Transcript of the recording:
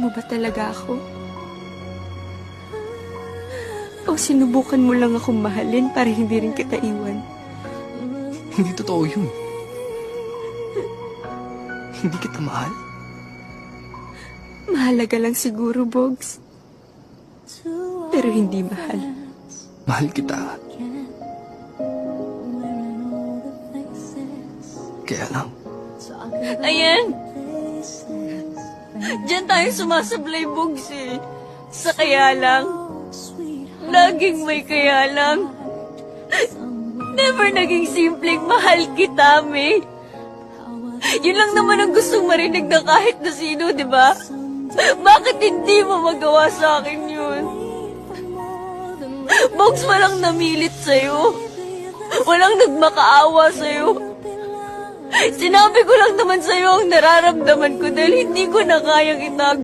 mo ba talaga ako? O sinubukan mo lang akong mahalin para hindi rin kita iwan? Hindi totoo yun. Hindi kita mahal. Mahalaga lang siguro, Bogs. Pero hindi mahal. Mahal kita. Kaya lang, Ayan! Diyan tayo sumasablay, Bogs eh. Sa kaya lang. Laging may kaya lang. Never naging simpleng mahal kita, May. Yun lang naman ang gustong marinig na kahit na sino, di ba? Bakit hindi mo magawa sa akin yun? Bogs, walang namilit sa'yo. Walang nagmakaawa sa'yo. Sinabi ko lang naman sa'yo ang nararamdaman ko dahil hindi ko na kayang itago.